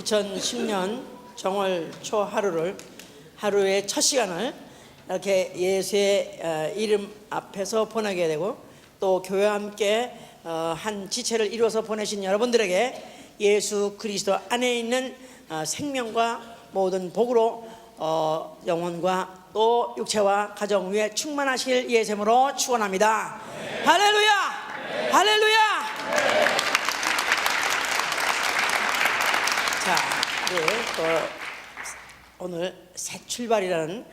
2010년 정월 초 하루의 첫 시간을 이렇게 예수의 이름 앞에서 보내게 되고, 또 교회와 함께 한 지체를 이루어서 보내신 여러분들에게 예수 그리스도 안에 있는 생명과 모든 복으로 영혼과 또 육체와 가정 위에 충만하실 예수님으로 축원합니다. 네. 할렐루야! 네. 할렐루야! 네. 자, 또 오늘 새 출발이라는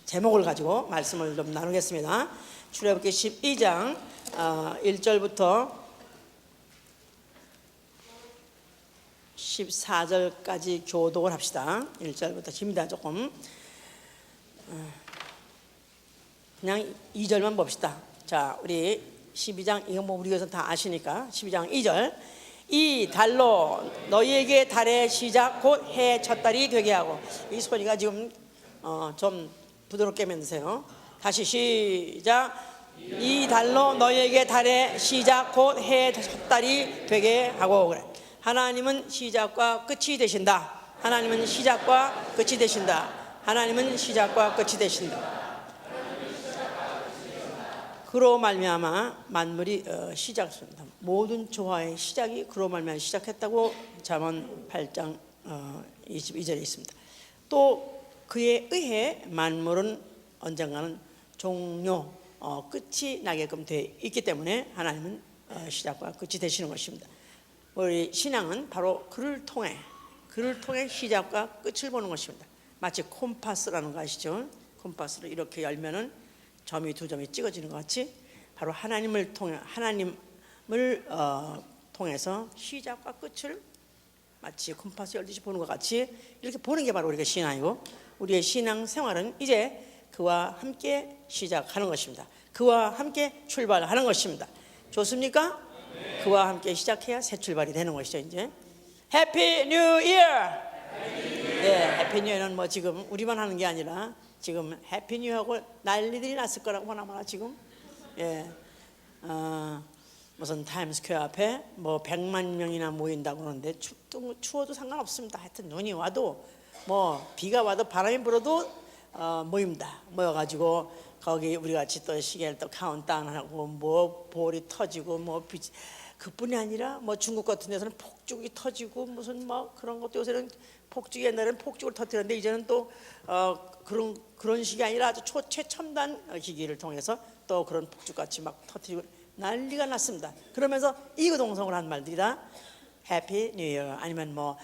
제목을 가지고 말씀을 좀 나누겠습니다. 출애굽기 12장 1절부터 14절까지 교독을 합시다. 1절부터 깁니다. 조금 그냥 2절만 봅시다. 자, 우리 12장, 이거 뭐 우리 교회에서 다 아시니까 12장 2절. 이 달로 너희에게 달의 시작 곧 해 첫 달이 되게 하고. 이 소리가 지금 좀 부드럽게 만드세요. 다시 시작. 이 달로 너희에게 달의 시작 곧 해 첫 달이 되게 하고. 그래. 하나님은 시작과 끝이 되신다. 하나님은 시작과 끝이 되신다. 하나님은 시작과 끝이 되신다. 그로 말미암아 만물이 시작했습니다. 모든 조화의 시작이 그로 말미암아 시작했다고 잠언 8장 22절에 있습니다. 또 그에 의해 만물은 언젠가는 종료, 끝이 나게끔 되어 있기 때문에 하나님은 시작과 끝이 되시는 것입니다. 우리 신앙은 바로 그를 통해 시작과 끝을 보는 것입니다. 마치 콤파스라는 거 아시죠? 콤파스를 이렇게 열면은 점이 두 점이 찍어지는 것 같이 바로 하나님을 통해서 시작과 끝을 마치 콤파스 열듯이 보는 것 같이 이렇게 보는 게 바로 우리가 신앙이고, 우리의 신앙 생활은 이제 그와 함께 시작하는 것입니다. 그와 함께 출발하는 것입니다. 좋습니까? 네. 그와 함께 시작해야 새 출발이 되는 것이죠. 이제 해피 뉴 이어. 네, 해피 뉴 이어는 뭐 지금 우리만 하는 게 아니라 지금 해피 뉴 이어하고 난리들이 났을 거라고 보나마나 지금. 예, 무슨 타임스퀘어 앞에 뭐 100만 명이나 모인다고 그러는데 추워도 상관없습니다. 하여튼 눈이 와도 뭐 비가 와도 바람이 불어도 모입니다. 모여가지고 거기 우리 같이 또 시계를 또 카운트다운하고 뭐 볼이 터지고 뭐 그뿐이 아니라 뭐 중국 같은 데서는 폭죽이 터지고 무슨 뭐 그런 것도 요새는 폭죽이 옛날에는 폭죽을 터뜨렸는데 이제는 또 그런 식이 아니라 아주 최첨단 기기를 통해서 또 그런 폭죽같이 막 터뜨리고 난리가 났습니다. 그러면서 이구동성을 한 말들이다. 해피 뉴 이어 아니면 뭐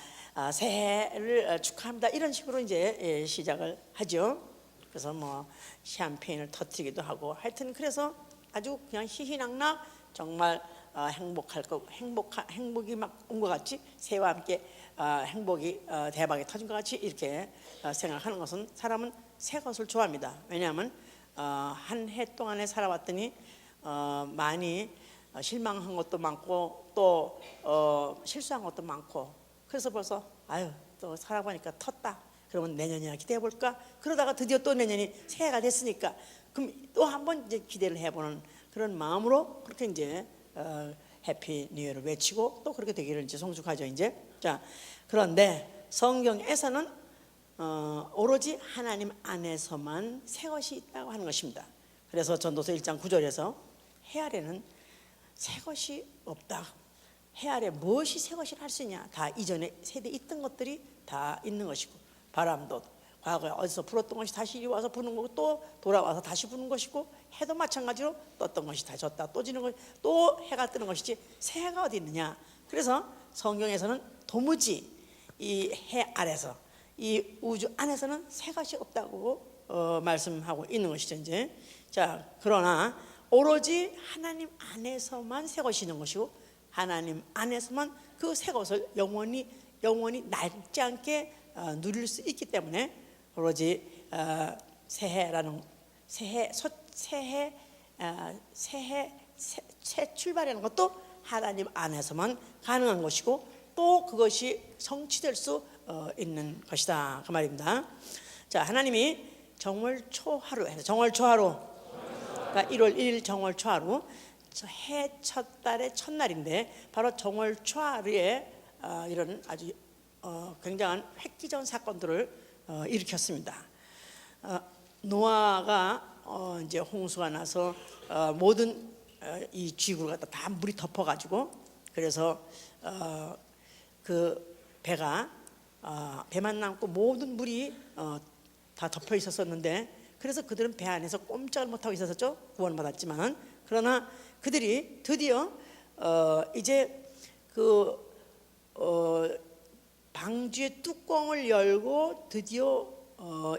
새해를 축하합니다 이런 식으로 이제 시작을 하죠. 그래서 뭐 샴페인을 터뜨리기도 하고 하여튼 그래서 아주 그냥 희희낙낙 정말 행복이 막 온 것 같이 새해와 함께 행복이 대박이 터진 것 같이 이렇게 생각하는 것은, 사람은 새 것을 좋아합니다. 왜냐하면 한 해 동안에 살아왔더니 많이 실망한 것도 많고 또 실수한 것도 많고, 그래서 벌써 또 살아보니까 텄다. 그러면 내년이나 기대해 볼까? 그러다가 드디어 또 내년이 새해가 됐으니까 그럼 또 한번 이제 기대를 해보는 그런 마음으로 그렇게 이제 해피 뉴 이어를 외치고 또 그렇게 되기를 이제 성숙하죠. 이제 자, 그런데 성경에서는 오로지 하나님 안에서만 새 것이 있다고 하는 것입니다. 그래서 전도서 1장 9절에서 해 아래는 새 것이 없다. 해 아래 무엇이 새 것이라 할 수 있냐? 다 이전에 세대에 있던 것들이 다 있는 것이고, 바람도 과거에 어디서 불었던 것이 다시 이리 와서 부는 거고 또 돌아와서 다시 부는 것이고, 해도 마찬가지로 떴던 것이 다시 졌다 또 지는 것이 또 해가 뜨는 것이지 새 해가 어디 있느냐. 그래서 성경에서는 도무지 이 해 아래서 이 우주 안에서는 새 것이 없다고 말씀하고 있는 것이죠. 이제 자, 그러나 오로지 하나님 안에서만 새 것이 있는 것이고, 하나님 안에서만 그 새 것을 영원히 낡지 않게 누릴 수 있기 때문에 오로지 새 출발이라는 것도 하나님 안에서만 가능한 것이고, 또 그것이 성취될 수 있는 것이다 그 말입니다. 자, 하나님이 정월 초하루 그러니까 1월 1일 정월 초하루, 해 첫 달의 첫날인데 바로 정월 초하루에 이런 아주 굉장한 획기적인 사건들을 일으켰습니다. 노아가 이제 홍수가 나서 모든 이 지구를 갖다 다 물이 덮어가지고, 그래서 그 배가 배만 남고 모든 물이 다 덮여 있었었는데, 그래서 그들은 배 안에서 꼼짝을 못하고 있었었죠. 구원받았지만. 그러나 그들이 드디어 이제 그 방주의 뚜껑을 열고 드디어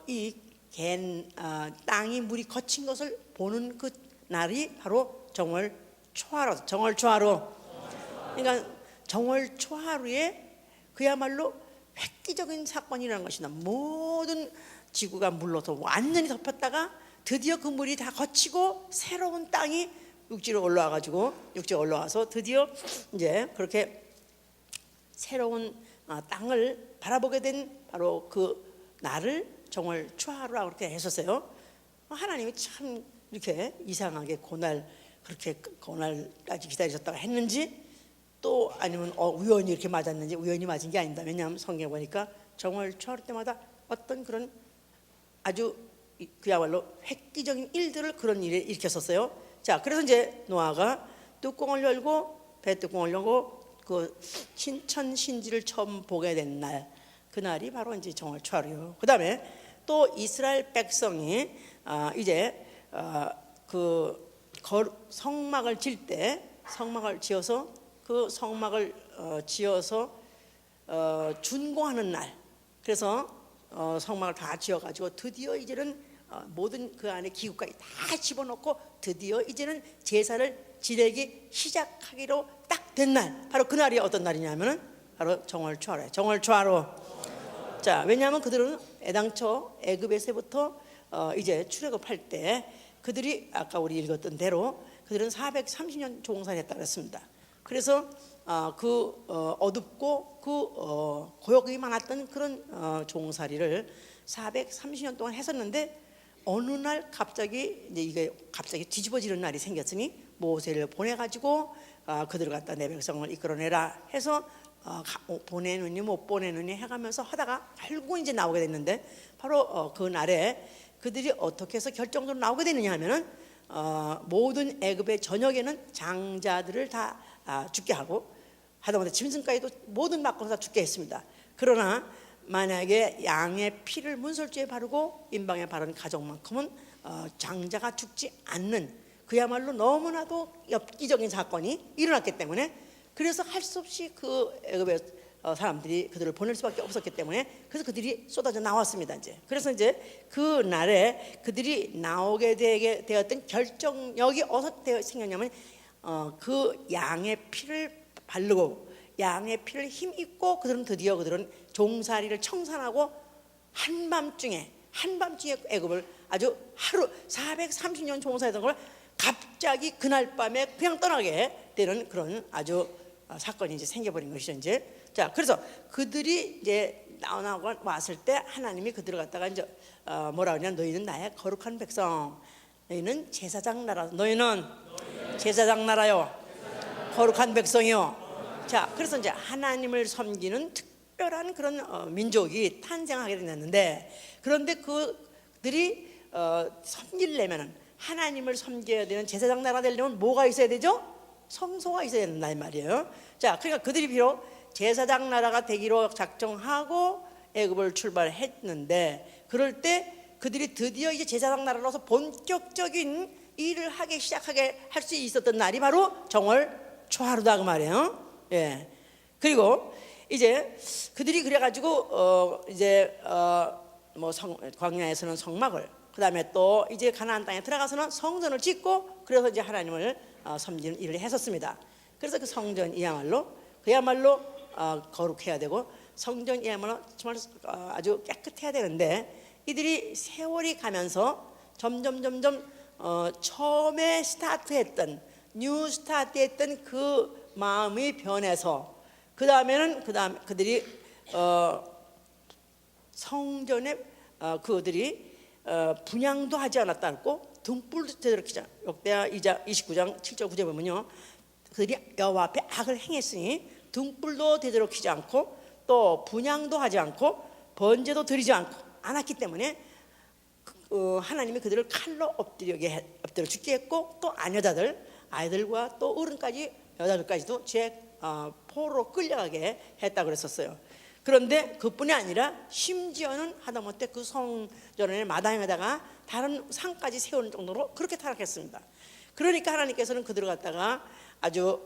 이 땅이 물이 거친 것을 보는 그 날이 바로 정월 초하루. 그러니까 정월 초하루에 그야말로 획기적인 사건이라는 것이다. 모든 지구가 물러서 완전히 덮였다가 드디어 그 물이 다 거치고 새로운 땅이 육지로 올라와서 드디어 이제 그렇게 새로운 땅을 바라보게 된 바로 그 날을 정월 초하루라고 그렇게 했었어요. 하나님이 참 이렇게 이상하게 그렇게 그날까지 기다리셨다가 했는지, 또 아니면 우연히 이렇게 맞았는지. 우연히 맞은 게 아닙니다. 왜냐하면 성경에 보니까 정월 초하루 때마다 어떤 그런 아주 그야말로 획기적인 일들을, 그런 일에 일으켰었어요. 자, 그래서 이제 노아가 뚜껑을 열고, 배 뚜껑을 열고 그 천신지를 처음 보게 된 날, 그날이 바로 이제 정월 초하루요. 그 다음에 또 이스라엘 백성이 이제 그 성막을 질 때, 성막을 지어서 그 성막을 지어서 준공하는 날, 그래서 성막을 다 지어가지고 드디어 이제는 모든 그 안에 기구까지 다 집어넣고 드디어 이제는 제사를 지내기 시작하기로 딱 된 날, 바로 그 날이 어떤 날이냐면은 바로 정월 초하루예요. 정월 초하루. 자, 왜냐하면 그들은 애당초 애굽에서부터 이제 출애굽할 때 그들이 아까 우리 읽었던 대로 그들은 430년 종살이했다고 했습니다. 그래서 그 어둡고 그 고역이 많았던 그런 종살이를 430년 동안 했었는데, 어느 날 갑자기 이게 뒤집어지는 날이 생겼으니 모세를 보내가지고 그들을 갖다 내 백성을 이끌어내라 해서 보내느니 못 보내느니 해가면서 하다가 결국 이제 나오게 됐는데, 바로 그 날에 그들이 어떻게 해서 결정적으로 나오게 되느냐 하면은 모든 애굽의 전역에는 장자들을 다 죽게 하고, 하다못해 짐승까지도 모든 막걸리를 다 죽게 했습니다. 그러나 만약에 양의 피를 문설주에 바르고 인방에 바른 가족만큼은 장자가 죽지 않는, 그야말로 너무나도 엽기적인 사건이 일어났기 때문에, 그래서 할 수 없이 그 애굽의 사람들이 그들을 보낼 수밖에 없었기 때문에, 그래서 그들이 쏟아져 나왔습니다. 그래서 이제 그 날에 그들이 나오게 되었던 결정력이 어떻게 생겼냐면, 그 양의 피를 바르고 양의 피를 힘입고 그들은 종살이를 청산하고 한밤중에 애굽을 아주 하루 430년 종살이했던 걸 갑자기 그날 밤에 그냥 떠나게 되는 그런 아주 사건이 이제 생겨버린 것이죠. 이제 자, 그래서 그들이 이제 왔을 때 하나님이 그들을 갖다가 이제 뭐라 그러냐, 너희는 나의 거룩한 백성, 너희는 제사장 나라, 너희는 제사장 나라요, 거룩한 백성이요. 자, 그래서 이제 하나님을 섬기는 특별한 그런 민족이 탄생하게 됐는데, 그런데 그들이 섬기려면은, 하나님을 섬겨야 되는 제사장 나라 되려면 뭐가 있어야 되죠? 성소가 있어야 된다 이 말이에요. 자, 그러니까 그들이 비록 제사장 나라가 되기로 작정하고 애굽을 출발했는데, 그럴 때 그들이 드디어 이제 제사장 나라로서 본격적인 일을 시작하게 할 수 있었던 날이 바로 정월 초하루다 그 말이에요. 예. 그리고 이제 그들이 그래가지고 이제 광야에서는 성막을, 그 다음에 또 이제 가나안 땅에 들어가서는 성전을 짓고, 그래서 이제 하나님을 섬기는 일을 했었습니다. 그래서 그 성전이야말로 거룩해야 되고, 성전이야말로 정말 아주 깨끗해야 되는데, 이들이 세월이 가면서 점점 처음에 뉴 스타트했던 그 마음이 변해서, 그들이 성전에 그들이 분향도 하지 않았다고, 등불도 제대로 켜지 않았고, 역대하 29장 7절 9절 보면요, 그들이 여호와 앞에 악을 행했으니 등불도 제대로 켜지 않고 또 분향도 하지 않고 번제도 드리지 않았기 때문에 하나님이 그들을 칼로 엎드려 죽게 했고, 또 아이들과 또 어른까지, 여자들까지도 포로 끌려가게 했다고 그랬었어요. 그런데 그뿐이 아니라 심지어는 하다못해 그 성전의 마당에다가 다른 상까지 세우는 정도로 그렇게 타락했습니다. 그러니까 하나님께서는 그들을 갖다가 아주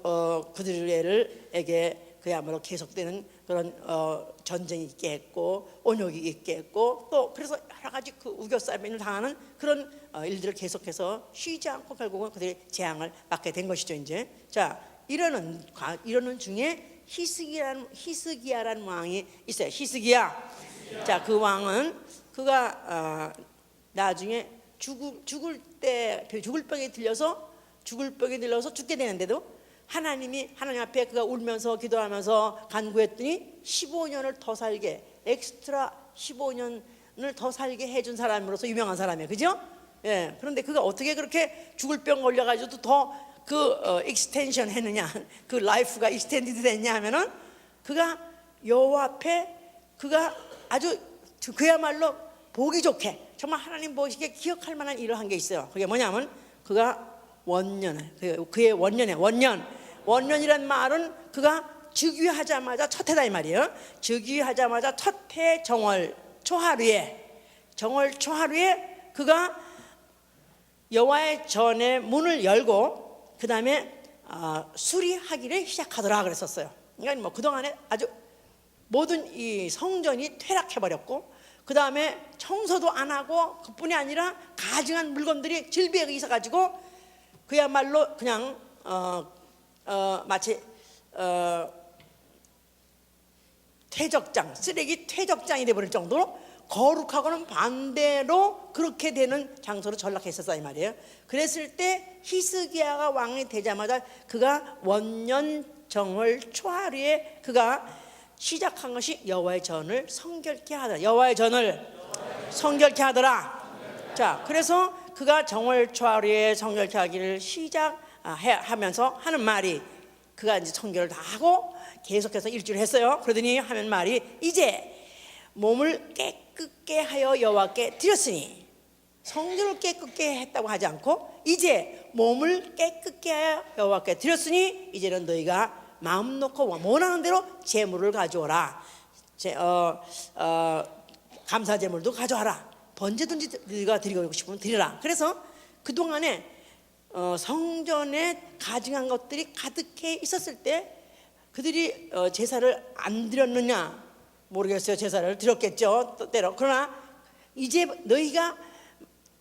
그들에게 그야말로 계속되는 그런 전쟁이 있게 했고, 온욕이 있게 했고, 또 그래서 여러 가지 그 우겨싸임을 당하는 그런 일들을 계속해서 쉬지 않고 결국은 그들이 재앙을 받게 된 것이죠. 이제 자, 이러는 중에 히스기야라는 왕이 있어요. 히스기야. 자, 그 왕은 그가 나중에 죽을 병에 들려서 죽게 되는데도 하나님 앞에 그가 울면서 기도하면서 간구했더니 15년을 더 살게, 엑스트라 15년을 더 살게 해준 사람으로서 유명한 사람이에요. 그죠? 예. 그런데 그가 어떻게 그렇게 죽을 병 걸려가지고 더 익스텐션 했느냐, 그 라이프가 익스텐디드 됐냐 하면은 그가 여호와 앞에 그가 아주 그야말로 보기 좋게, 정말 하나님 보시기에 기억할 만한 일을 한 게 있어요. 그게 뭐냐면 그가 그의 원년이란 말은 그가 즉위하자마자 첫 해다 이 말이에요. 즉위하자마자 첫 해 정월 초하루에 그가 여호와의 전의 문을 열고 그 다음에 수리하기를 시작하더라 그랬었어요. 그러니까 뭐 그동안에 아주 모든 이 성전이 퇴락해버렸고, 그 다음에 청소도 안 하고, 그뿐이 아니라 가증한 물건들이 질비하게 있어가지고 그야말로 그냥 마치 쓰레기 퇴적장이 되어버릴 정도로 거룩하고는 반대로 그렇게 되는 장소로 전락했었다 이 말이에요. 그랬을 때 히스기야가 왕이 되자마자 그가 원년 정월 초하루에 그가 시작한 것이 여호와의 전을 성결케 하더라. 자, 그래서 그가 정월 초하루에 성결케 하기를 시작하면서 하는 말이, 그가 이제 성결을 다 하고 계속해서 일주일 했어요. 그러더니 하는 말이, 이제 몸을 깨끗게 하여 여호와께 드렸으니, 성전을 깨끗게 했다고 하지 않고 이제 몸을 깨끗게 하여 여호와께 드렸으니 이제는 너희가 마음 놓고 원하는 대로 제물을 가져오라. 감사 제물도 가져와라. 번제든지 너희가 드리고 싶으면 드리라. 그래서 그동안에 성전에 가증한 것들이 가득해 있었을 때 그들이 제사를 안 드렸느냐 모르겠어요. 제사를 드렸겠죠, 때로. 그러나 이제 너희가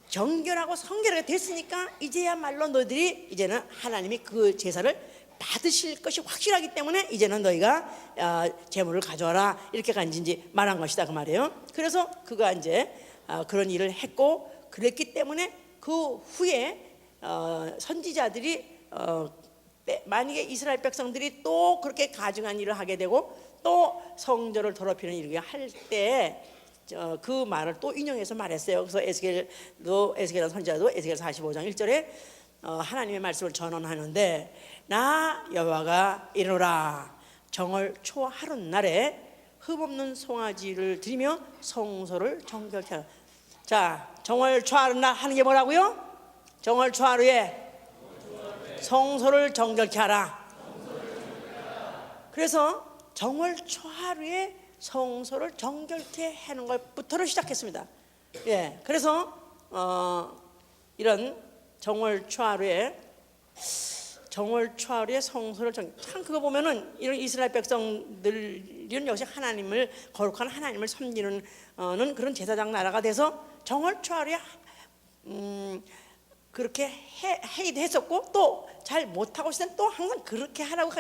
정결하고 성결하게 됐으니까 이제야말로 너희들이 이제는 하나님이 그 제사를 받으실 것이 확실하기 때문에 이제는 너희가 제물을 가져와라, 이렇게 간지 말한 것이다 그 말이에요. 그래서 그가 이제 그런 일을 했고, 그랬기 때문에 그 후에 선지자들이 만약에 이스라엘 백성들이 또 그렇게 가증한 일을 하게 되고 또 성전을 더럽히는 일을 할 때 그 말을 또 인용해서 말했어요. 그래서 에스겔 선지자도 에스겔 45장 1절에 하나님의 말씀을 전언하는데, 나 여호와가 이르노라, 정월 초 하룻날에 흠없는 송아지를 드리며 성소를 정결케 하라. 자, 정월 초 하룻날 하는 게 뭐라고요? 정월 초 하루에 성소를 정결케 하라. 그래서 정월 초하루에 성소를 정결케 하는 것부터를 시작했습니다. 예, 그래서 이런 정월 초하루에 성소를 참 그거 보면은 이런 이스라엘 백성들은 역시 하나님을, 거룩한 하나님을 섬기는 그런 제사장 나라가 돼서 정월 초하루에 그렇게 해도 했었고, 또 잘 못하고 있을 땐 또 항상 그렇게 하라고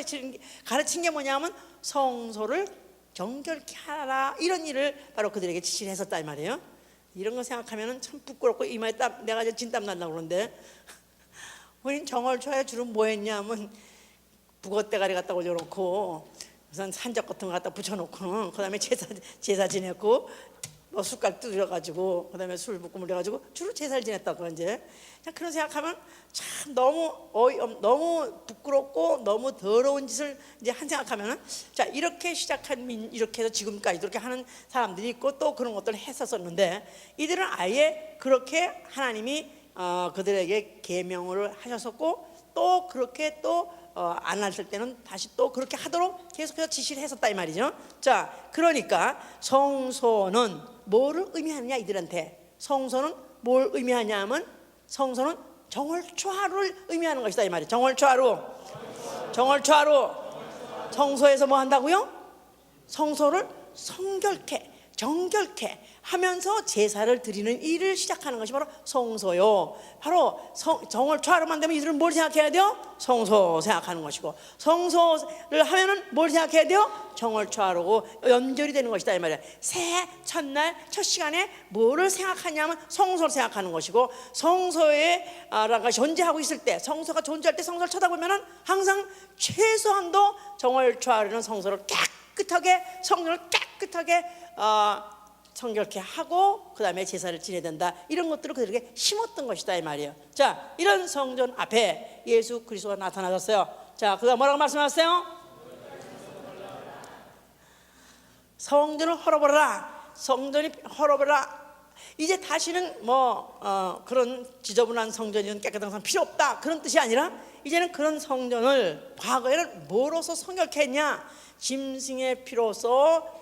가르친 게 뭐냐면 성소를 정결케 하라, 이런 일을 바로 그들에게 지시를 했었다 이 말이에요. 이런 거 생각하면 참 부끄럽고 이마에 내가 이제 진땀 난다고 그러는데, 우린 정월 초에 주로 뭐 했냐 하면 북어대가리 갖다 올려놓고 우선 산적 같은 거 갖다 붙여놓고 그 다음에 제사 지냈고 숟갈 뜯어가지고 그다음에 술 붓고 물려가지고 주로 제사를 지냈다고 이제. 자, 그런 생각하면 참 너무 부끄럽고 너무 더러운 짓을 이제 한 생각하면은, 자, 이렇게 시작한 이렇게 해서 지금까지 이렇게 하는 사람들이 있고 또 그런 것들을 했었었는데, 이들은 아예 그렇게 하나님이 그들에게 계명을 하셨었고 또 그렇게 또 안 했을 때는 다시 또 그렇게 하도록 계속해서 지시를 했었다 이 말이죠. 자, 그러니까 성소는 뭐를 의미하느냐, 이들한테 성소는 뭘 의미하냐면 성소는 정월초하루를 의미하는 것이다 이 말이에요. 정월초하루. 성소에서 뭐 한다고요? 성소를 성결케 정결케 하면서 제사를 드리는 일을 시작하는 것이 바로 성소요. 바로 정월초하루만 되면 이들은 뭘 생각해야 돼요? 성소 생각하는 것이고, 성소를 하면은 뭘 생각해야 돼요? 정월초하루고 연결이 되는 것이다 이 말이에요. 새해 첫날 첫 시간에 뭐를 생각하냐면 성소를 생각하는 것이고, 성소에 라가 존재하고 있을 때, 성소가 존재할 때 성소를 쳐다보면은 항상 최소한도 정월초하루는 성소를 깨끗하게, 성전을 깨끗하게 성결케 하고 그 다음에 제사를 지내야 된다, 이런 것들을 그들에게 심었던 것이다 이 말이에요. 자, 이런 성전 앞에 예수 그리스도가 나타나셨어요. 자, 그가 뭐라고 말씀하셨어요? 성전을 헐어버려라. 성전이 헐어버려라. 이제 다시는 그런 지저분한 성전이든 깨끗한 성전 필요 없다, 그런 뜻이 아니라, 이제는 그런 성전을 과거에는 뭐로서 성결케 했냐? 짐승의 피로서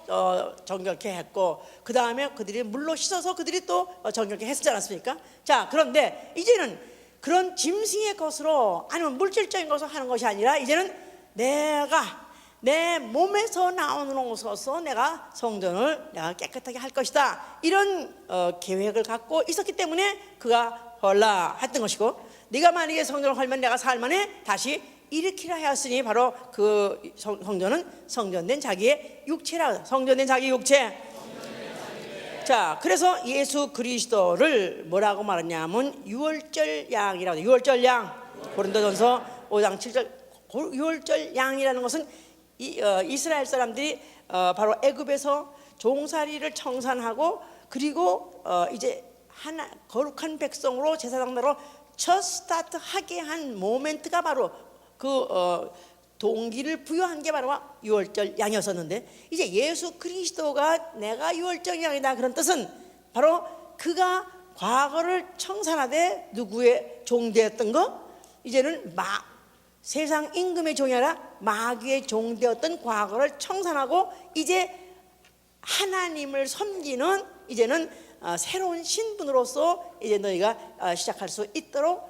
정결케 했고, 그 다음에 그들이 물로 씻어서 그들이 또 정결케 했지 않았습니까? 자, 그런데 이제는 그런 짐승의 것으로 아니면 물질적인 것으로 하는 것이 아니라, 이제는 내가 내 몸에서 나오는 옷으로서 내가 성전을 내가 깨끗하게 할 것이다, 이런 계획을 갖고 있었기 때문에 그가 헐라 했던 것이고, 네가 만약에 성전을 헐면 내가 사흘 만에 다시 일으키라 하였으니, 바로 그 성전은 성전된 자기의 육체라. 성전된 자기 육체. 자, 그래서 예수 그리스도를 뭐라고 말하냐면 유월절 양이라고. 유월절 양, 고린도전서 5장 7절. 유월절 양이라는 것은 이스라엘 사람들이 바로 애굽에서 종살이를 청산하고, 그리고 이제 하나 거룩한 백성으로 제사장으로 첫 스타트 하게 한 모멘트가 바로 그 동기를 부여한 게 바로 유월절 양이었었는데, 이제 예수 그리스도가 내가 유월절 양이다, 그런 뜻은 바로 그가 과거를 청산하되 누구의 종되었던 거, 이제는 세상 임금의 종이 아니라 마귀의 종되었던 과거를 청산하고 이제 하나님을 섬기는, 이제는 새로운 신분으로서 이제 너희가 시작할 수 있도록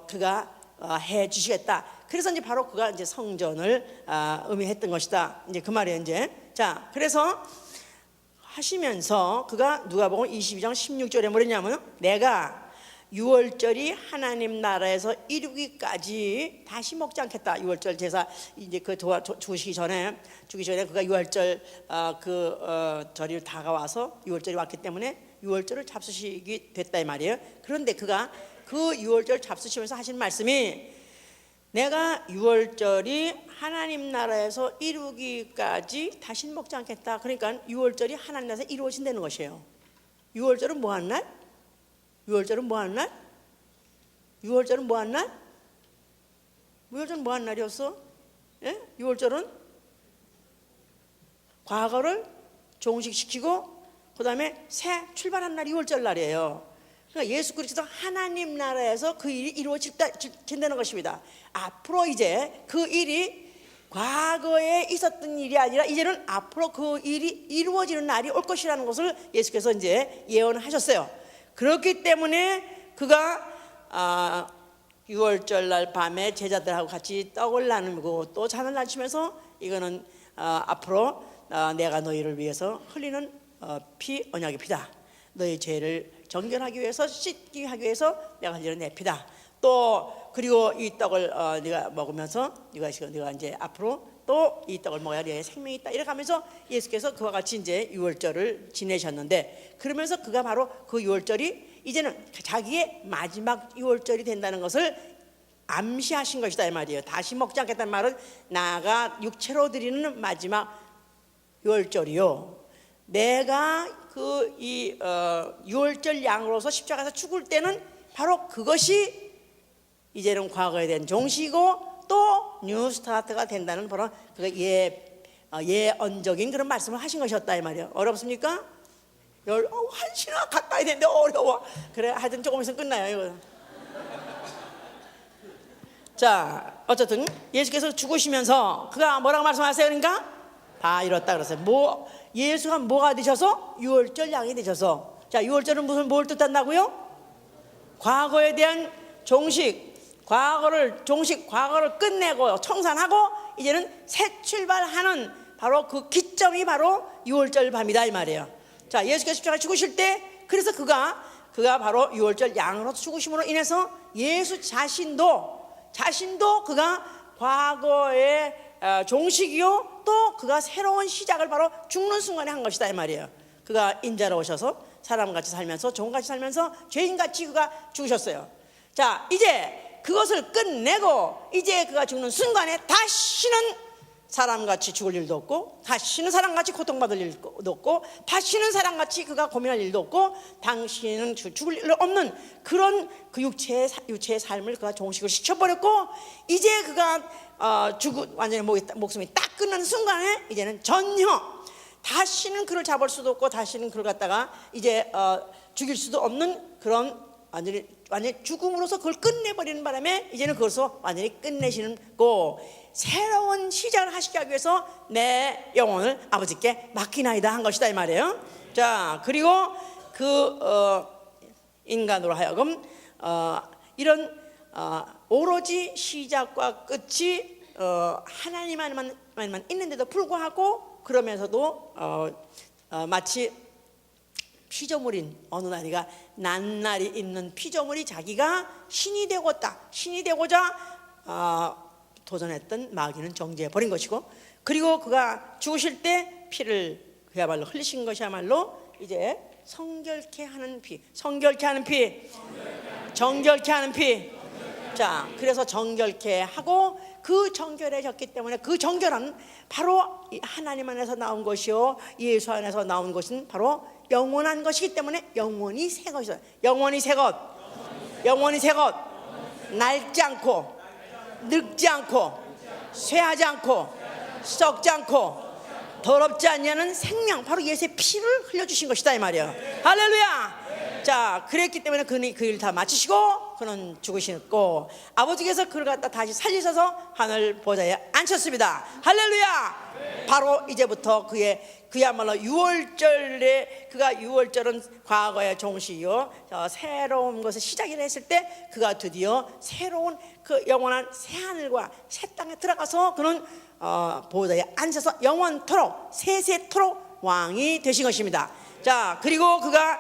그가 해 주시겠다. 그래서 이제 바로 그가 이제 성전을 의미했던 것이다, 이제 그 말이에요. 이제 자, 그래서 하시면서 그가 누가복음 22장 16절에 뭐랬냐면, 내가 유월절이 하나님 나라에서 이루기까지 다시 먹지 않겠다. 유월절 제사 이제 그 주기 전에 그가 유월절 절이 다가와서 유월절이 왔기 때문에 유월절을 잡수시기 됐다 이 말이에요. 그런데 그가 그 유월절 잡수시면서 하신 말씀이, 내가 유월절이 하나님 나라에서 이루기까지 다시는 먹지 않겠다. 그러니까 유월절이 하나님 나라에서 이루어진다는 것이에요. 유월절은 뭐 하는 날? 유월절은 뭐 하는 날? 유월절은 뭐 하는 날? 유월절은 뭐 하는 날이었어? 예? 유월절은 과거를 종식시키고 그 다음에 새 출발한 날이 유월절 날이에요. 그러니까 예수 그리스도 하나님 나라에서 그 일이 이루어진다는 것입니다. 앞으로 이제 그 일이 과거에 있었던 일이 아니라 이제는 앞으로 그 일이 이루어지는 날이 올 것이라는 것을 예수께서 이제 예언하셨어요. 그렇기 때문에 그가 유월절 날 밤에 제자들하고 같이 떡을 나누고 또 잔을 낮추면서, 이거는 앞으로 내가 너희를 위해서 흘리는 피, 언약의 피다. 너희 죄를 정결하기 위해서, 씻기 하기 위해서 내가 흘리는 내 피다. 또 그리고 이 떡을 네가 먹으면서 네가 이제 앞으로 또 이 떡을 먹어야 너의 생명이 있다, 이렇게 하면서 예수께서 그와 같이 이제 유월절을 지내셨는데, 그러면서 그가 바로 그 유월절이 이제는 자기의 마지막 유월절이 된다는 것을 암시하신 것이다 이 말이에요. 다시 먹지 않겠다는 말은 나가 육체로 드리는 마지막 유월절이요, 내가 유월절 양으로서 십자가에서 죽을 때는 바로 그것이 이제는 과거에 대한 종식이고 또 뉴스타트가 된다는 바로 예언적인 그런 말씀을 하신 것이었다 이 말이에요. 어렵습니까? 1시나 가까이 됐는데 어려워. 그래 하여튼 조금 있으면 끝나요 이거. 자, 어쨌든 예수께서 죽으시면서 그가 뭐라고 말씀하세요? 그러니까 다 이뤘다 그랬어요. 예수가 뭐가 되셔서? 유월절 양이 되셔서. 자, 유월절은 뭘 뜻한다고요? 과거에 대한 종식, 과거를 끝내고 청산하고 이제는 새 출발하는 바로 그 기점이 바로 유월절 밤이다 이 말이에요. 자, 예수께서 십자가에 죽으실 때 그래서 그가 바로 유월절 양으로 죽으심으로 인해서 예수 자신도 그가 과거의 종식이요 또 그가 새로운 시작을 바로 죽는 순간에 한 것이다 이 말이에요. 그가 인자로 오셔서 사람같이 살면서 종같이 살면서 죄인같이 그가 죽으셨어요. 자, 이제 그것을 끝내고 이제 그가 죽는 순간에 다시는 사람같이 죽을 일도 없고 다시는 사람같이 고통받을 일도 없고 다시는 사람같이 그가 고민할 일도 없고 당신은 죽을 일 없는 그런 그 육체의 삶을 그가 종식을 시켜버렸고 이제 그가 완전히 목숨이 딱 끝나는 순간에 이제는 전혀 다시는 그를 잡을 수도 없고 다시는 그를 갖다가 이제 죽일 수도 없는 그런 완전히 죽음으로서 그걸 끝내버리는 바람에 이제는 그것을 완전히 끝내시는 거 새로운 시작을 하시기 위해서 내 영혼을 아버지께 맡기나이다 한 것이다 이 말이에요. 자, 그리고 인간으로 하여금 이런 오로지 시작과 끝이 하나님만 있는데도 불구하고 그러면서도 마치 피조물인 어느 나리가 낱날이 있는 피조물이 자기가 신이 되고자 도전했던 마귀는 정죄해 버린 것이고 그리고 그가 죽으실 때 피를 그야말로 흘리신 것이야말로 이제 정결케 하는 피. 자, 그래서 정결케 하고 그 정결해졌기 때문에 그 정결은 바로 하나님 안에서 나온 것이요 예수 안에서 나온 것은 바로 영원한 것이기 때문에 영원히 새 것이다. 영원히 새 것. 낡지 않고 늙지 않고 쇠하지 않고 썩지 않고 더럽지 않냐는 생명 바로 예수의 피를 흘려주신 것이다 이 말이에요. 할렐루야. 자, 그랬기 때문에 그 일 다 마치시고 그는 죽으시고 아버지께서 그를 갖다 다시 살리셔서 하늘 보좌에 앉혔습니다. 할렐루야. 바로 이제부터 그야말로 유월절은 과거의 종식이요 새로운 것을 시작을 했을 때 그가 드디어 새로운 그 영원한 새 하늘과 새 땅에 들어가서 그는 보좌에 앉아서 영원토록 세세토록 왕이 되신 것입니다. 자, 그리고 그가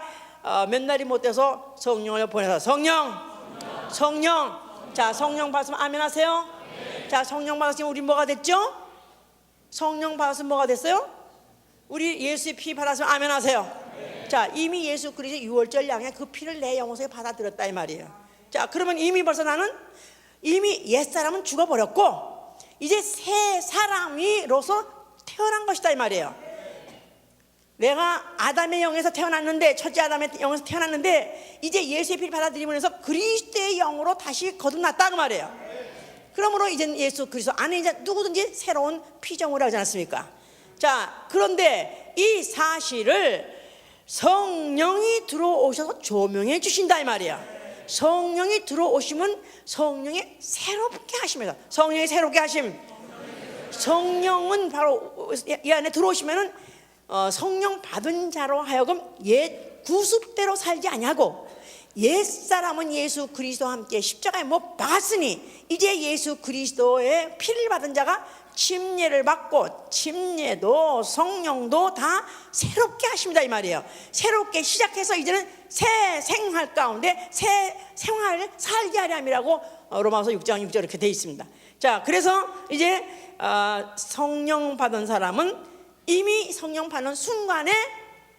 몇 날이 못 돼서 성령을 보내서 성령. 자, 성령 받았으면 아멘 하세요. 자, 성령 받았으면 우리 뭐가 됐죠? 성령 받았으면 뭐가 됐어요? 우리 예수의 피 받았으면 아멘 하세요. 자, 이미 예수 그리스도 유월절 양의 그 피를 내 영혼에 받아들였다 이 말이에요. 자, 그러면 이미 벌써 나는 이미 옛사람은 죽어버렸고 이제 새 사람이로서 태어난 것이다 이 말이에요. 내가 아담의 영에서 태어났는데 첫째 아담의 영에서 태어났는데 이제 예수의 피를 받아들이면서 그리스도의 영으로 다시 거듭났다 그 말이에요. 그러므로 이제 예수 그리스도 안에 이제 누구든지 새로운 피조물이 하지 않습니까? 자, 그런데 이 사실을 성령이 들어오셔서 조명해 주신다 이 말이야. 성령이 들어오시면 성령이 새롭게 하십니다. 성령이 새롭게 하심. 성령은 바로 이 안에 들어오시면은 성령 받은 자로 하여금 옛 구습대로 살지 아니하고 옛사람은 예수 그리스도와 함께 십자가에 못 박았으니 이제 예수 그리스도의 피를 받은 자가 침례를 받고 침례도 성령도 다 새롭게 하십니다 이 말이에요. 새롭게 시작해서 이제는 새 생활 가운데 새 생활을 살게 하려 함이라고 로마서 6장 6절 이렇게 되어 있습니다. 자, 그래서 이제 성령 받은 사람은 이미 성령 받는 순간에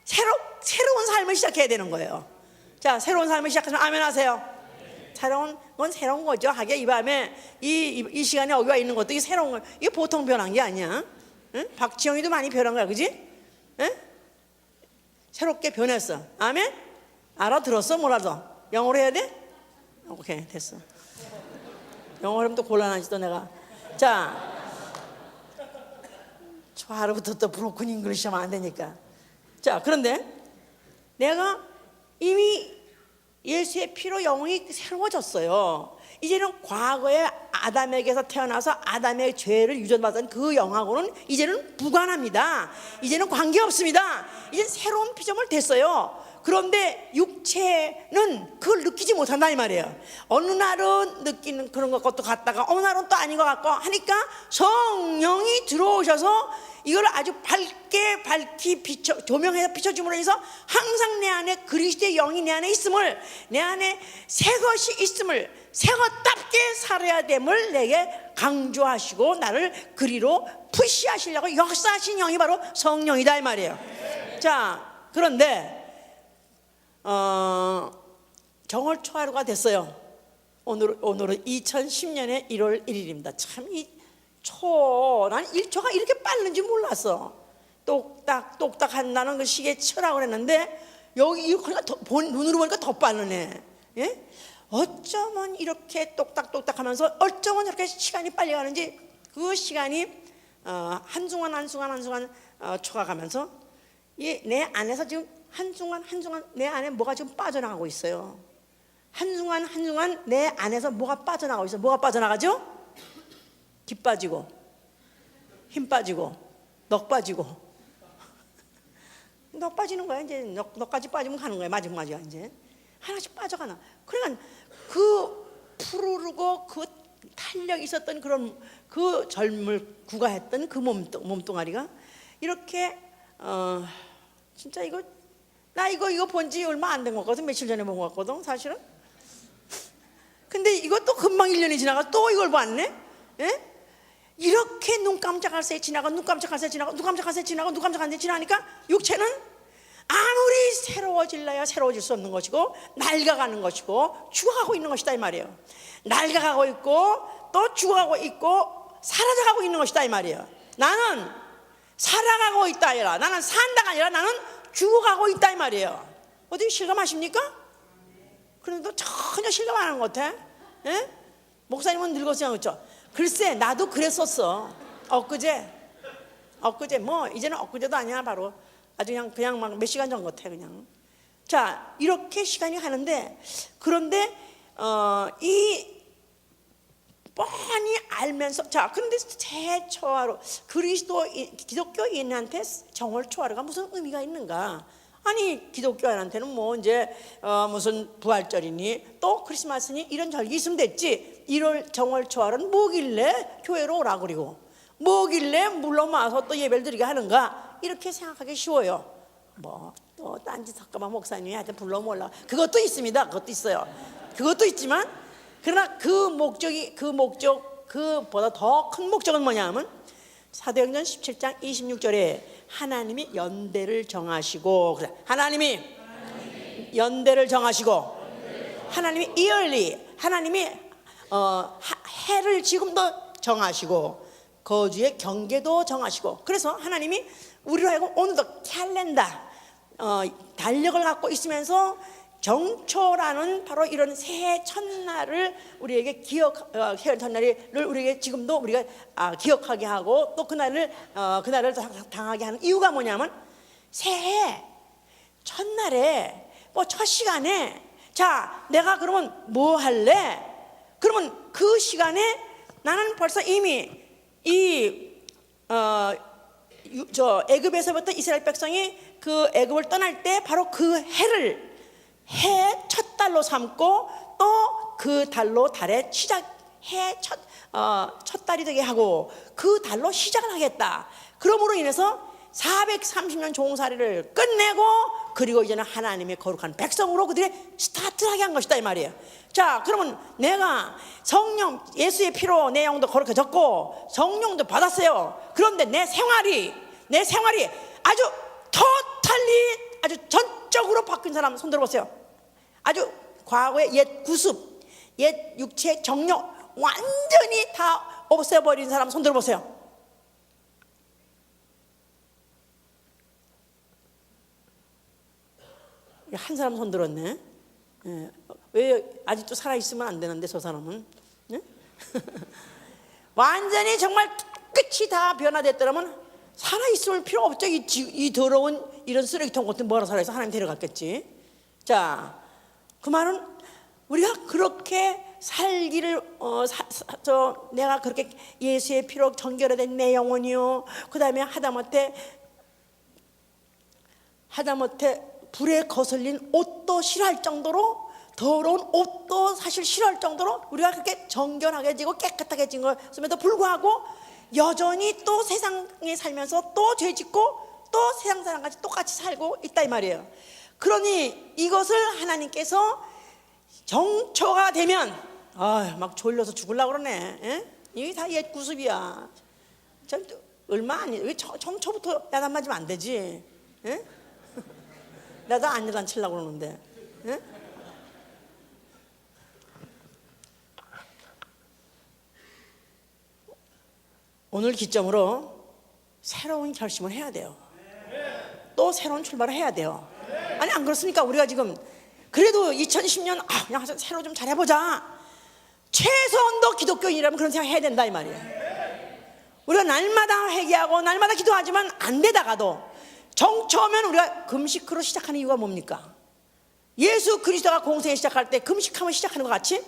새로운 삶을 시작해야 되는 거예요. 자, 새로운 삶을 시작하면 아멘 하세요. 새로운 건 새로운 거죠. 하게 이 밤에 이 시간에 여기가 있는 것도 이 새로운 거 이게 보통 변한 게 아니야. 응? 박지영이도 많이 변한 거야, 그지? 응? 새롭게 변했어. 아멘? 알아들었어? 뭐라도? 영어로 해야 돼? 오케이, 됐어. 영어로 하면 또 곤란하지 또 내가. 자, 저 하루부터 또 브로큰 잉글리시 하면 안 되니까. 자, 그런데 내가 이미 예수의 피로 영혼이 새로워졌어요. 이제는 과거에 아담에게서 태어나서 아담의 죄를 유전받은 그 영하고는 이제는 무관합니다. 이제는 관계없습니다. 이제는 새로운 피조물 됐어요. 그런데 육체는 그걸 느끼지 못한다 이 말이에요. 어느 날은 느끼는 그런 것도 같다가 어느 날은 또 아닌 것 같고 하니까 성령이 들어오셔서 이걸 아주 밝히 조명해서 비춰줌으로 해서 항상 내 안에 그리스도의 영이 내 안에 있음을, 내 안에 새 것이 있음을, 새 것답게 살아야 됨을 내게 강조하시고 나를 그리로 푸시하시려고 역사하신 영이 바로 성령이다 이 말이에요. 자, 그런데 정월 초하루가 됐어요. 오늘은 2010년의 1월 1일입니다. 참 난 1초가 이렇게 빠른지 몰랐어. 똑딱 한다는 그 시계 치라고 그랬는데 여기 이거 눈으로 보니까 더 빠르네. 예? 어쩌면 이렇게 똑딱 하면서 어쩌면 이렇게 시간이 빨리 가는지 그 시간이 한순간 초가가면서 내 안에서 지금 한순간 내 안에 뭐가 좀 빠져나가고 있어요. 한순간 내 안에서 뭐가 빠져나가고 있어요. 뭐가 빠져나가죠? 기 빠지고 힘 빠지고 넋 빠지고 넋 빠지는 거야. 이제 넋까지 빠지면 가는 거야. 마지막이야. 이제 하나씩 빠져가나. 그러니까 그 푸르르고 그 탄력 있었던 그런 그 젊을 구가했던 그 몸뚱아리가 이렇게 진짜 나 이거 본 지 얼마 안 된 거거든. 며칠 전에 본 거 같거든 사실은. 근데 이것도 금방 1년이 지나가 또 이걸 봤네. 예? 이렇게 눈 깜짝할 새 지나가 눈 깜짝할 새 지나니까 육체는 아무리 새로워질래야 새로워질 수 없는 것이고 낡아가는 것이고 죽어가고 있는 것이다 이 말이에요. 낡아가고 있고 또 죽어가고 있고 사라져가고 있는 것이다 이 말이에요. 나는 살아가고 있다 아니라 나는 산다가 아니라 나는 죽어가고 있다 이 말이에요. 어디 실감하십니까? 그런데도 전혀 실감 안 하는 것 같아. 예? 목사님은 늙었어요 그렇죠? 글쎄 나도 그랬었어. 엊그제 뭐 이제는 엊그제도 아니야. 바로 아주 그냥 막 몇 시간 전 같아 그냥. 자, 이렇게 시간이 가는데 그런데 이 뻔히 알면서 자, 그런데 새 초하루 기독교인한테 정월 초하루가 무슨 의미가 있는가? 아니 기독교인한테는 뭐 이제 무슨 부활절이니 또 크리스마스니 이런 절기 있으면 됐지. 1월 정월 초하루는 뭐길래 교회로 오라 그리고 뭐길래 물러나서 또 예배를 드리게 하는가 이렇게 생각하기 쉬워요. 뭐 또 딴짓 할까봐 목사님이 하여튼 불러모으려 그것도 있습니다. 그것도 있어요. 그것도 있지만 그러나 그보다 더 큰 목적은 뭐냐면 사도행전 17장 26절에 하나님이 연대를 정하시고 하나님이 연대를 정하시고 하나님이 이얼리 하나님이 해를 지금도 정하시고 거주의 경계도 정하시고 그래서 하나님이 우리로 하여금 오늘도 캘린다 달력을 갖고 있으면서 정초라는 바로 이런 새해 첫날을 우리에게 새해 첫날을 우리에게 지금도 우리가 기억하게 하고 또 그날을 당하게 하는 이유가 뭐냐면 새해 첫날에 뭐 첫 시간에 자 내가 그러면 뭐 할래? 그러면 그 시간에 나는 벌써 이미 애굽에서부터 이스라엘 백성이 그 애굽을 떠날 때 바로 그 해를 해 첫 달로 삼고 또 그 달로 달의 해 첫 달이 되게 하고 그 달로 시작을 하겠다. 그러므로 인해서 430년 종살이를 끝내고 그리고 이제는 하나님의 거룩한 백성으로 그들의 스타트를 하게 한 것이다 이 말이에요. 자, 그러면 내가 성령 예수의 피로 내 영도 거룩해졌고 성령도 받았어요. 그런데 내 생활이 아주 토탈리 아주 전적으로 바뀐 사람 손 들어보세요. 아주 과거의 옛 구습, 옛 육체의 정욕 완전히 다 없애버린 사람 손 들어보세요. 한 사람 손 들었네. 예. 왜 아직도 살아있으면 안 되는데 저 사람은. 예? 완전히 정말 끝이 다 변화됐더라면 살아있을 필요 없죠. 이 더러운 이런 쓰레기통 같은 뭐라 살아있어. 하나님 데려갔겠지. 자, 그 말은 우리가 그렇게 살기를 내가 그렇게 예수의 피로 정결된 내 영혼이요, 그 다음에 하다못해 불에 거슬린 옷도 싫어할 정도로, 더러운 옷도 사실 싫어할 정도로 우리가 그렇게 정결하게 지고 깨끗하게 진 것임에도 불구하고 여전히 또 세상에 살면서 또 죄짓고 또 세상 사람같이 똑같이 살고 있다 이 말이에요. 그러니 이것을 하나님께서 정초가 되면 막 졸려서 죽으려고 그러네. 에? 이게 다 옛 구습이야. 얼마 아니, 왜 정초부터 야단 맞으면 안 되지? 에? 나도 안 야단 치려고 그러는데. 에? 오늘 기점으로 새로운 결심을 해야 돼요. 또 새로운 출발을 해야 돼요. 아니 안 그렇습니까? 우리가 지금 그래도 2010년 그냥 새로 좀 잘해보자. 최소한도 기독교인이라면 그런 생각 해야 된다 이 말이에요. 우리가 날마다 회개하고 날마다 기도하지만 안 되다가도 정초면 우리가 금식으로 시작하는 이유가 뭡니까? 예수 그리스도가 공생에 시작할 때 금식하면 시작하는 것 같이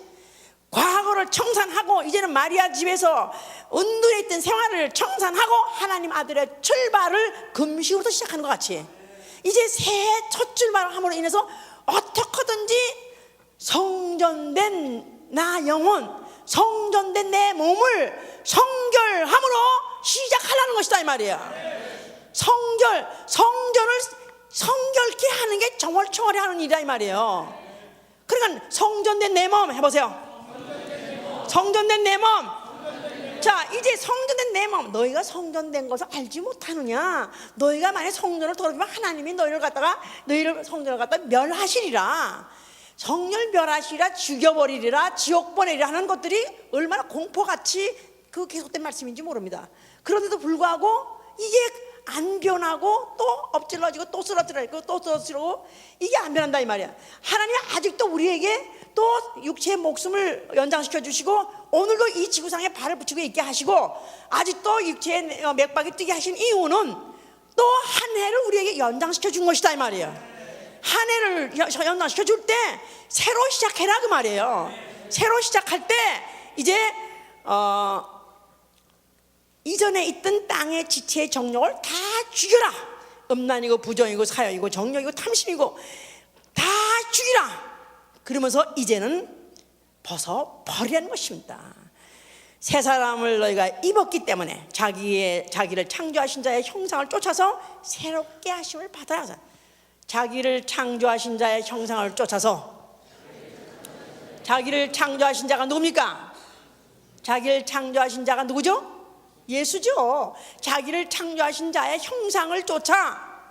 과거를 청산하고 이제는 마리아 집에서 은둔에 있던 생활을 청산하고 하나님 아들의 출발을 금식으로부터 시작하는 것 같이 이제 새해 첫 출발을 함으로 인해서 어떻게든지 성전된 나 영혼, 성전된 내 몸을 성결함으로 시작하라는 것이다 이 말이야. 성전을 성결케 하는 게 정월 초월에 하는 일이다 이 말이에요. 그러니까 성전된 내 몸 해보세요. 성전된 내 몸. 자, 이제 성전된 내 몸, 너희가 성전된 것을 알지 못하느냐? 너희가 만약 성전을 더럽히면 하나님이 너희를 성전을 갖다 멸하시리라. 성전을 멸하시리라, 죽여버리리라, 지옥 보내리라 하는 것들이 얼마나 공포같이 그 계속된 말씀인지 모릅니다. 그런데도 불구하고 이게 안 변하고 또 엎질러지고 또 쓰러뜨리고 또 쓰러뜨리고 이게 안 변한다 이 말이야. 하나님이 아직도 우리에게 또 육체의 목숨을 연장시켜 주시고 오늘도 이 지구상에 발을 붙이고 있게 하시고 아직도 육체의 맥박이 뛰게 하신 이유는 또 한 해를 우리에게 연장시켜 준 것이다 이 말이에요. 한 해를 연장시켜 줄 때 새로 시작해라 그 말이에요. 새로 시작할 때 이제 이전에 있던 땅의 지체의 정욕을 다 죽여라. 음란이고 부정이고 사욕이고 정욕이고 탐심이고 다 죽이라. 그러면서 이제는 벗어버리라는 것입니다. 새 사람을 너희가 입었기 때문에 자기를 창조하신 자의 형상을 쫓아서 새롭게 하심을 받아야 하자. 자기를 창조하신 자의 형상을 쫓아서. 자기를 창조하신 자가 누굽니까? 자기를 창조하신 자가 누구죠? 예수죠. 자기를 창조하신 자의 형상을 쫓아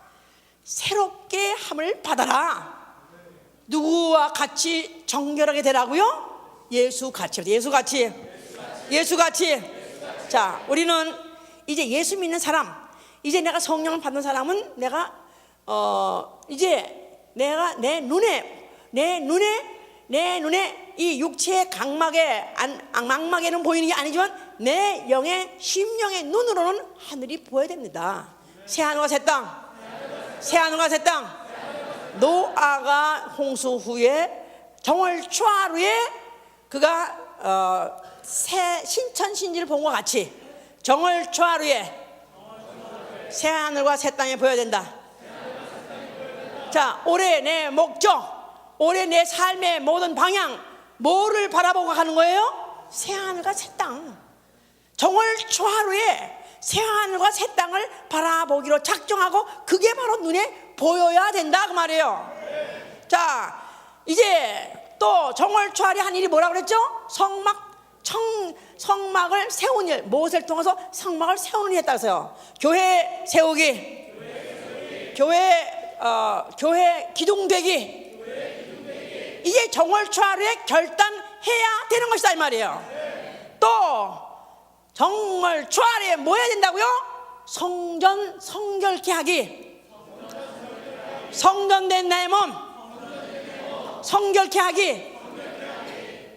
새롭게 함을 받아라. 누구와 같이 정결하게 되라고요? 예수같이. 자, 우리는 이제 예수 믿는 사람, 이제 내가 성령을 받는 사람은 내가 이제 내가 내 눈에 이 육체의 망막에는 보이는 게 아니지만 내 영의 심령의 눈으로는 하늘이 보여야 됩니다. 새하늘과 새 땅. 노아가 홍수 후에 정월 초하루에 그가 신천신지를 본 것 같이 정월 초하루에 새하늘과 새 땅에 보여야 된다. 자, 올해 내 목적, 올해 내 삶의 모든 방향, 뭐를 바라보고 가는 거예요? 새하늘과 새 땅. 정월 초하루에 새하늘과 새 땅을 바라보기로 작정하고 그게 바로 눈에 보여야 된다 그 말이에요. 자, 이제 또 정월 초하루에 한 일이 뭐라고 그랬죠? 성막을 세운 일, 무엇을 통해서 성막을 세우는 일에 따라서요. 교회 세우기, 교회 기둥되기. 이게 정월 초하루에 결단해야 되는 것이다 이 말이에요. 또 정월 초하루에 뭐 해야 된다고요? 성전 성결케 하기. 성전된 내 몸, 성결케 하기.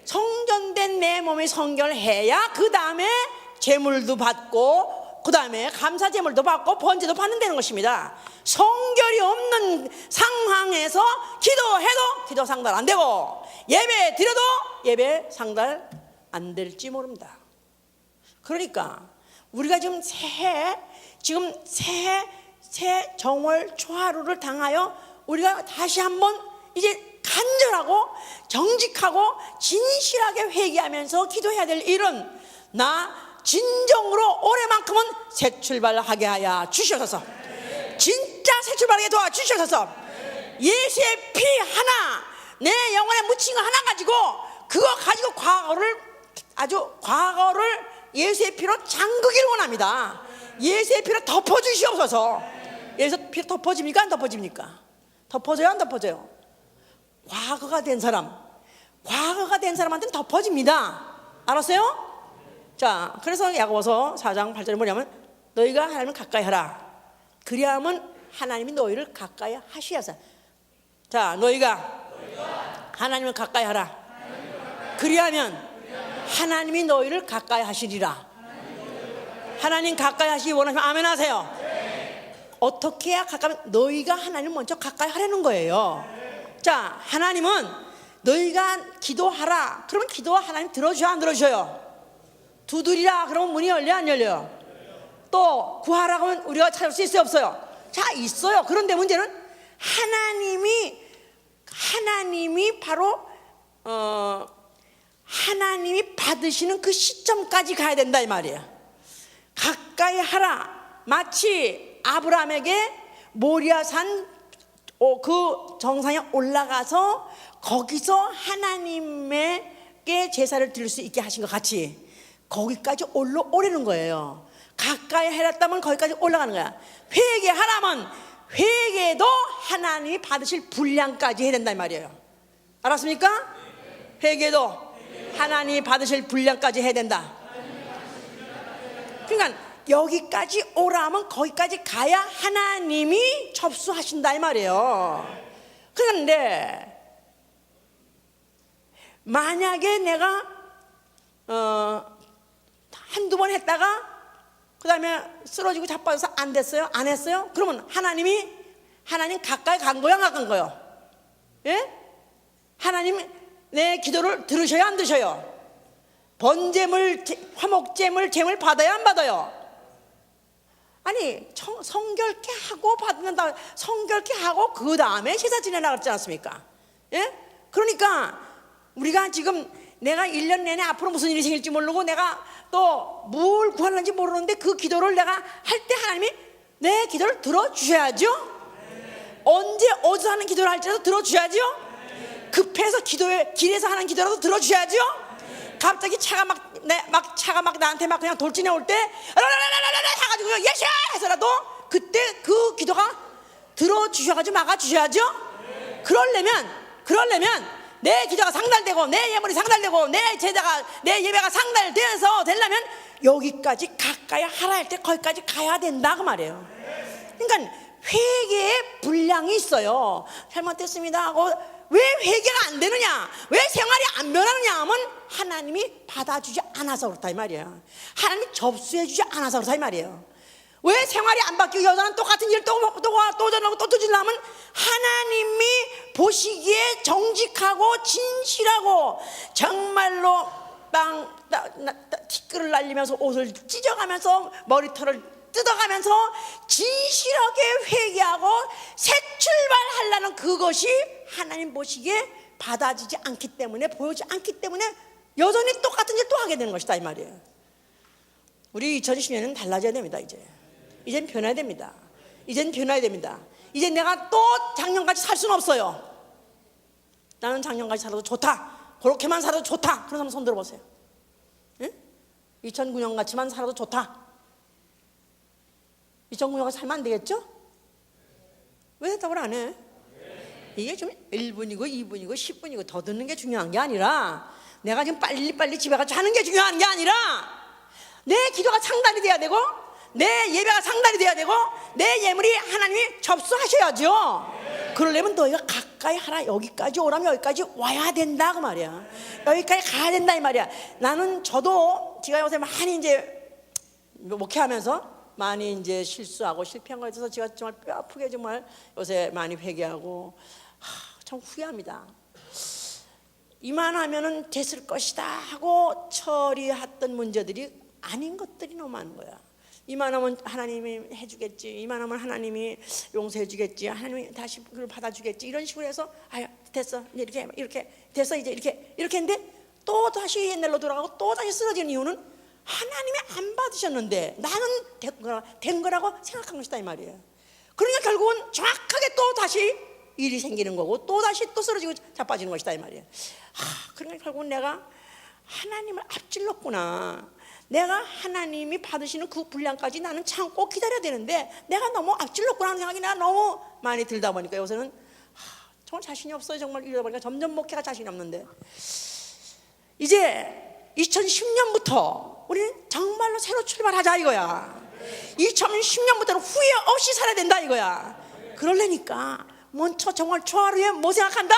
성전된 내 몸이 성결해야 그 다음에 제물도 받고 그 다음에 감사 제물도 받고 번제도 받는다는 것입니다. 성결이 없는 상황에서 기도해도 기도 상달 안 되고 예배 드려도 예배 상달 안 될지 모릅니다. 그러니까 우리가 지금 새 정월 초하루를 당하여 우리가 다시 한번 이제 간절하고 정직하고 진실하게 회개하면서 기도해야 될 일은 나 진정으로 올해만큼은 새 출발하게 하여 주시옵소서. 진짜 새 출발하게 도와주시옵소서. 예수의 피 하나 내 영혼에 묻힌 거 하나 가지고 그거 가지고 과거를 예수의 피로 잠그기를 원합니다. 예수의 피로 덮어주시옵소서. 예수의 피로 덮어집니까? 안 덮어집니까? 덮어져요? 안 덮어져요? 과거가 된 사람한테는 덮어집니다. 알았어요? 자, 그래서 야고보서 4장 8절에 뭐냐면 너희가 하나님을 가까이 하라. 그리하면 하나님이 너희를 가까이 하시야사. 자, 너희가 하나님을 가까이 하라. 그리하면 하나님이 너희를 가까이 하시리라. 하나님 가까이 하시기 원하시면 아멘 하세요. 어떻게 해야 가까이? 너희가 하나님 먼저 가까이 하라는 거예요. 자, 하나님은 너희가 기도하라. 그러면 기도와 하나님 들어주셔 안 들어주셔요? 두드리라 그러면 문이 열려 안 열려요? 또 구하라 그러면 우리가 찾을 수 있어요 없어요? 자, 있어요. 그런데 문제는 하나님이 바로 하나님이 받으시는 그 시점까지 가야 된다 이 말이에요. 가까이 하라. 마치 아브라함에게 모리아산 그 정상에 올라가서 거기서 하나님에게 제사를 드릴 수 있게 하신 것 같이 거기까지 올라오려는 거예요. 가까이 해놨다면 거기까지 올라가는 거야. 회개하라면 회개도 하나님이 받으실 분량까지 해야 된다 이 말이에요. 알았습니까? 회개도 하나님이 받으실 분량까지 해야 된다. 그러니까 여기까지 오라면 거기까지 가야 하나님이 접수하신다 이 말이에요. 그런데 만약에 내가 한두 번 했다가 그 다음에 쓰러지고 자빠져서 안 됐어요? 안 했어요? 그러면 하나님 가까이 간 거야 안 간 거요? 예? 하나님 내 기도를 들으셔야 안 들으셔요? 번제물, 화목제물, 제물 받아야 안 받아요? 아니 성결케 하고 받는다. 성결케 하고 그 다음에 제사 지내라 그랬지 않습니까? 예? 그러니까 우리가 지금 내가 1년 내내 앞으로 무슨 일이 생길지 모르고 내가 또 뭘 구하는지 모르는데 그 기도를 내가 할 때 하나님이 내 기도를 들어주셔야죠. 언제 어디서 하는 기도를 할지라도 들어주셔야죠. 급해서 길에서 하는 기도라도 들어주셔야죠. 갑자기 차가 막 나한테 막 그냥 돌진해 올 때 해가지고 예샤 해서라도 그때 그 기도가 들어주셔가지고 막아주셔야죠. 그러려면 내 기도가 상달되고 내 예물이 상달되고 내 예배가 상달되어서 되려면 여기까지 가까이 하라 할 때 거기까지 가야 된다 그 말이에요. 그러니까 회개의 분량이 있어요. 잘못됐습니다 하고 왜 회개가 안 되느냐, 왜 생활이 안 변하느냐 하면 하나님이 받아주지 않아서 그렇다 이 말이에요. 하나님이 접수해 주지 않아서 그렇다 이 말이에요. 왜 생활이 안 바뀌고 여자는 똑같은 일 또 저러고 또 저질러면 하나님이 보시기에 정직하고 진실하고 정말로 티끌을 날리면서 옷을 찢어가면서 머리털을 뜯어가면서 진실하게 회개하고 새 출발하려는 그것이 하나님 보시기에 받아지지 않기 때문에 보여지지 않기 때문에 여전히 똑같은 일 또 하게 되는 것이다 이 말이에요. 우리 2020년은 달라져야 됩니다. 이젠 변해야 됩니다. 이젠 내가 또 작년같이 살 수는 없어요. 나는 작년같이 살아도 좋다, 그렇게만 살아도 좋다, 그런 사람 손 들어보세요. 응? 2009년 같이만 살아도 좋다. 2009년같이 살면 안 되겠죠? 왜 대답을 안 해? 이게 좀 1분이고 2분이고 10분이고 더 듣는 게 중요한 게 아니라 내가 지금 빨리 집에 가서 하는 게 중요한 게 아니라 내 기도가 상달이 돼야 되고 내 예배가 상달이 돼야 되고 내 예물이 하나님이 접수하셔야죠. 그러려면 너희가 가까이 하라. 여기까지 오라면 여기까지 와야 된다 그 말이야. 여기까지 가야 된다 이 말이야. 저도 제가 요새 많이 이제 목회하면서 많이 이제 실수하고 실패한 거에 대해서 제가 정말 뼈 아프게 정말 요새 많이 회개하고 참 후회합니다. 이만하면은 됐을 것이다 하고 처리했던 문제들이 아닌 것들이 너무 많은 거야. 이만하면 하나님이 해주겠지, 이만하면 하나님이 용서해 주겠지, 하나님이 다시 그걸 받아주겠지, 이런 식으로 해서 아유 됐어 이렇게 됐어 이제 이렇게 했는데 또 다시 옛날로 돌아가고 또 다시 쓰러지는 이유는 하나님이 안 받으셨는데 나는 된 거라고 생각한 것이다 이 말이에요. 그러니까 결국은 정확하게 또 다시 일이 생기는 거고 또 다시 또 쓰러지고 자빠지는 것이다 이 말이에요. 그러니까 결국은 내가 하나님을 앞질렀구나. 내가 하나님이 받으시는 그 분량까지 나는 참고 기다려야 되는데 내가 너무 앞질렀구나 하는 생각이 내가 너무 많이 들다 보니까 요새는 정말 자신이 없어요. 정말 이러다 보니까 점점 목회가 자신이 없는데, 이제 2010년부터 우리는 정말로 새로 출발하자 이거야. 2010년부터는 후회 없이 살아야 된다 이거야. 그러려니까 먼저 정말 초하루에 뭐 생각한다?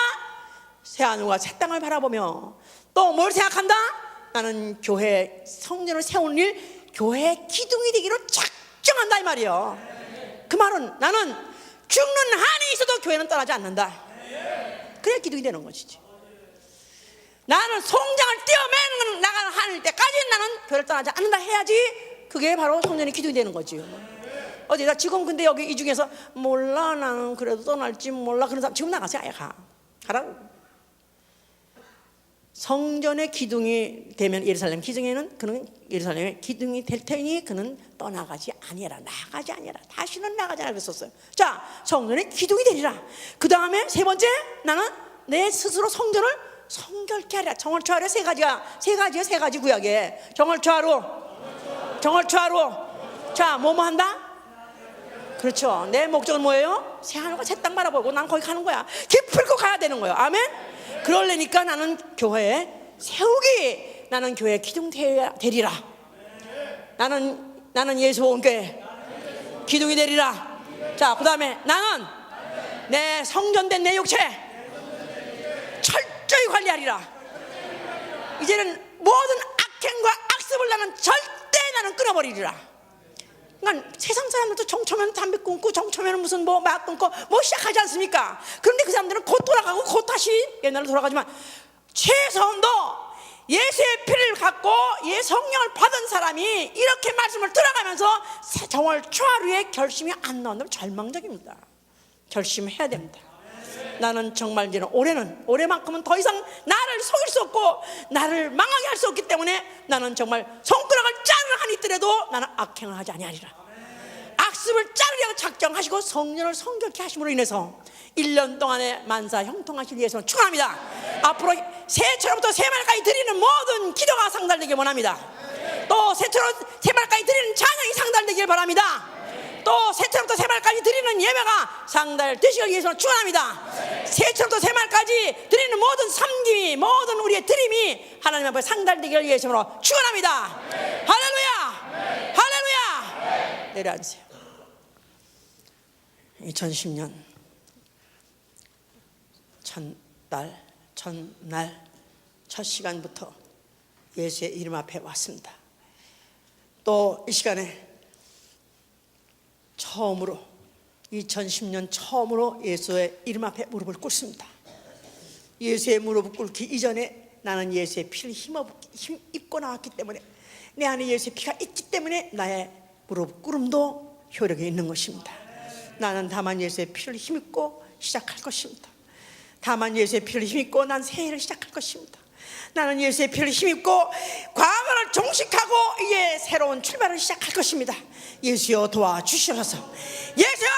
새하늘과 새 땅을 바라보며 또 뭘 생각한다? 나는 교회 성전을 세우는 일, 교회 기둥이 되기로 작정한다 이 말이에요. 그 말은 나는 죽는 한이 있어도 교회는 떠나지 않는다. 그래야 기둥이 되는 것이지. 나는 송장을 떼어매는 나가는 할 때까지 나는 교회를 떠나지 않는다 해야지 그게 바로 성전의 기둥이 되는 거지. 어디 나 지금 근데 여기 이 중에서 몰라 나는 그래도 떠날지 몰라 그런 사람 지금 나가세요. 아예 가라고. 성전의 기둥이 되면 예루살렘 기둥에는 그는 예루살렘의 기둥이 될 테니 그는 떠나가지 아니라 나가지 아니라 다시는 나가지 않으라 그랬었어요. 자, 성전의 기둥이 되리라. 그 다음에 세 번째, 나는 내 스스로 성전을 성결케 하리라. 정월초하루 세 가지 구약에 정월초하루. 자, 뭐뭐 한다? 그렇죠. 내 목적은 뭐예요? 새하늘과 새 땅 바라보고 난 거기 가는 거야. 기필코 가야 되는 거예요. 아멘. 그러려니까 나는 교회에 세우기, 나는 교회 기둥 되리라. 나는 예수 온 교회 기둥이 되리라. 자, 그 다음에 나는 내 성전된 내 육체 철저히 관리하리라. 이제는 모든 악행과 악습을 나는 절대 나는 끊어버리리라. 그러니까 세상 사람들도 정초면 담배 끊고 정초면 무슨 막 끊고 시작하지 않습니까? 그런데 그 사람들은 곧 돌아가고 곧 다시 옛날로 돌아가지만, 최소한도 예수의 피를 갖고 예 성령을 받은 사람이 이렇게 말씀을 들어가면서 정월 초하루에 결심이 안 나온다면 절망적입니다. 결심해야 됩니다. 나는 정말 이제는 올해만큼은 더 이상 나를 속일 수 없고 나를 망하게 할 수 없기 때문에 나는 정말 손가락을 자르려 하니 있더라도 나는 악행을 하지 아니하리라. 악습을 자르려고 작정하시고 성령을 성결케 하심으로 인해서 1년 동안의 만사 형통하실 위해서 축원합니다. 앞으로 새처럼부터 새말까지 드리는 모든 기도가 상달되길 원합니다. 또 새말까지 드리는 찬양이 상달되길 바랍니다. 또 새처럼부터 새말까지 드리는 예배가 상달되시길 위해서 축원합니다. 새처럼부터 새말까지 드리는 모든 섬김이, 모든 우리의 드림이 하나님 앞에 상달되기를 위해서 축원합니다. 할렐루야, 할렐루야. 내려앉으세요. 2010년 첫날 첫 시간부터 예수의 이름 앞에 왔습니다. 또 이 시간에 처음으로 2010년 처음으로 예수의 이름 앞에 무릎을 꿇습니다. 예수의 무릎을 꿇기 이전에 나는 예수의 피를 힘입고 나왔기 때문에, 내 안에 예수의 피가 있기 때문에 나의 무릎 꿇음도 효력이 있는 것입니다. 나는 다만 예수의 피를 힘입고 시작할 것입니다. 다만 예수의 피를 힘입고 난 새해를 시작할 것입니다. 나는 예수의 피를 힘입고 과거를 종식하고 이제 새로운 출발을 시작할 것입니다. 예수여 도와주시옵소서. 예수여